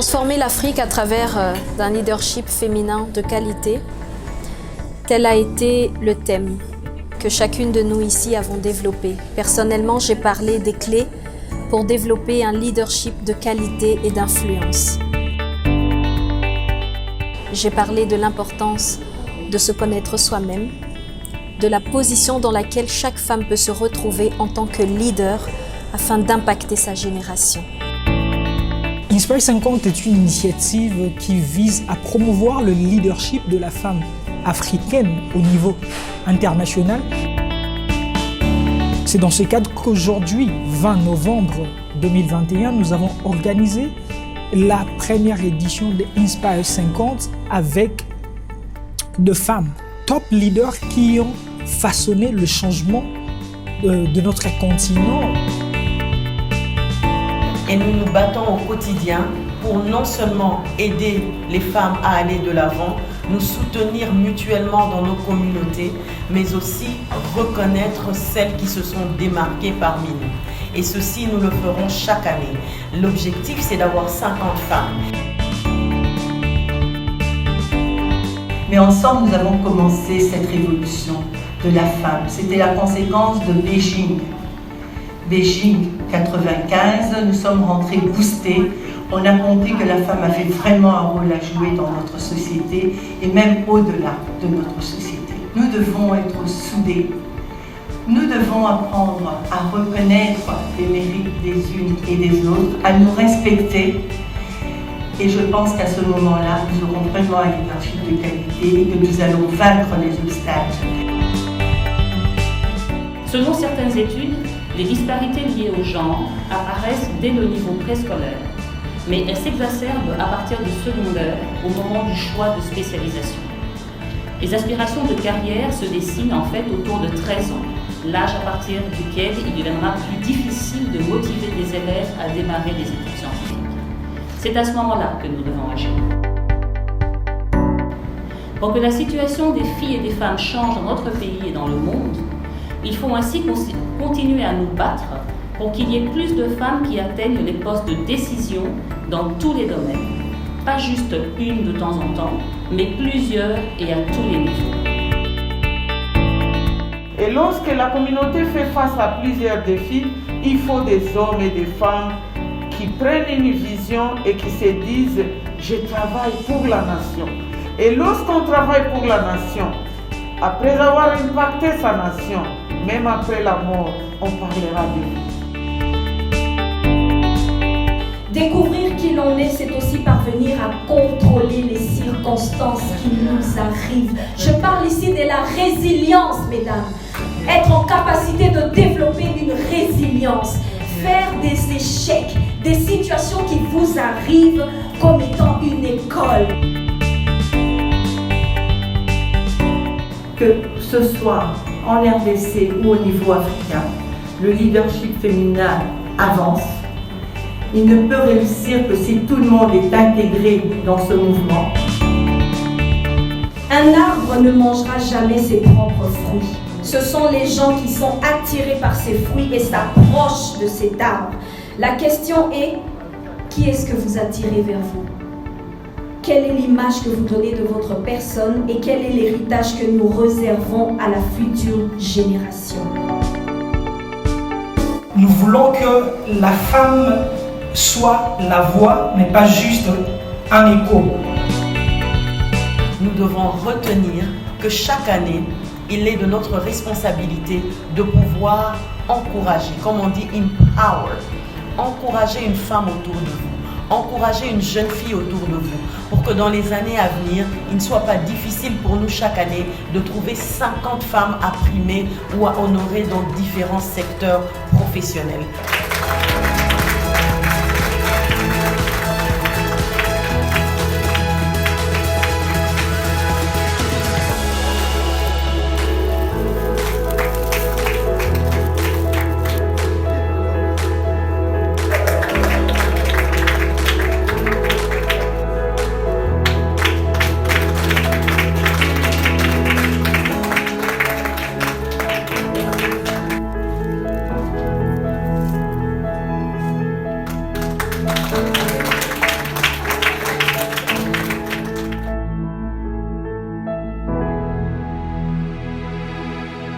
Transformer l'Afrique à travers d'un leadership féminin de qualité, tel a été le thème que chacune de nous ici avons développé. Personnellement, j'ai parlé des clés pour développer un leadership de qualité et d'influence. J'ai parlé de l'importance de se connaître soi-même, de la position dans laquelle chaque femme peut se retrouver en tant que leader afin d'impacter sa génération. Inspire 50 est une initiative qui vise à promouvoir le leadership de la femme africaine au niveau international. C'est dans ce cadre qu'aujourd'hui, 20 novembre 2021, nous avons organisé la première édition de Inspire 50 avec deux femmes, top leaders qui ont façonné le changement de notre continent. Et nous nous battons au quotidien pour non seulement aider les femmes à aller de l'avant, nous soutenir mutuellement dans nos communautés, mais aussi reconnaître celles qui se sont démarquées parmi nous. Et ceci, nous le ferons chaque année. L'objectif, c'est d'avoir 50 femmes. Mais ensemble, nous avons commencé cette révolution de la femme. C'était la conséquence de Beijing. Beijing 95, nous sommes rentrés boostés. On a compris que la femme avait vraiment un rôle à jouer dans notre société et même au-delà de notre société. Nous devons être soudés. Nous devons apprendre à reconnaître les mérites des unes et des autres, à nous respecter. Et je pense qu'à ce moment-là, nous aurons vraiment un leadership de qualité et que nous allons vaincre les obstacles. Selon certaines études, les disparités liées au genre apparaissent dès le niveau préscolaire, mais elles s'exacerbent à partir du secondaire au moment du choix de spécialisation. Les aspirations de carrière se dessinent en fait autour de 13 ans, l'âge à partir duquel il deviendra plus difficile de motiver des élèves à démarrer des études scientifiques. C'est à ce moment-là que nous devons agir. Pour que la situation des filles et des femmes change dans notre pays et dans le monde, il faut ainsi continuer à nous battre pour qu'il y ait plus de femmes qui atteignent les postes de décision dans tous les domaines. Pas juste une de temps en temps, mais plusieurs et à tous les niveaux. Et lorsque la communauté fait face à plusieurs défis, il faut des hommes et des femmes qui prennent une vision et qui se disent « je travaille pour la nation ». Et lorsqu'on travaille pour la nation, après avoir impacté sa nation, même après la mort, on parlera de lui. Découvrir qui l'on est, c'est aussi parvenir à contrôler les circonstances qui nous arrivent. Je parle ici de la résilience, mesdames. Être en capacité de développer une résilience. Faire des échecs, des situations qui vous arrivent comme étant une école. Que ce soit en RDC ou au niveau africain, le leadership féminin avance. Il ne peut réussir que si tout le monde est intégré dans ce mouvement. Un arbre ne mangera jamais ses propres fruits. Ce sont les gens qui sont attirés par ces fruits et s'approchent de cet arbre. La question est, qui est-ce que vous attirez vers vous? Quelle est l'image que vous donnez de votre personne et quel est l'héritage que nous réservons à la future génération? Nous voulons que la femme soit la voix, mais pas juste un écho. Nous devons retenir que chaque année, il est de notre responsabilité de pouvoir encourager, comme on dit, empower, encourager une femme autour de vous, encourager une jeune fille autour de vous, pour que dans les années à venir, il ne soit pas difficile pour nous chaque année de trouver 50 femmes à primer ou à honorer dans différents secteurs professionnels.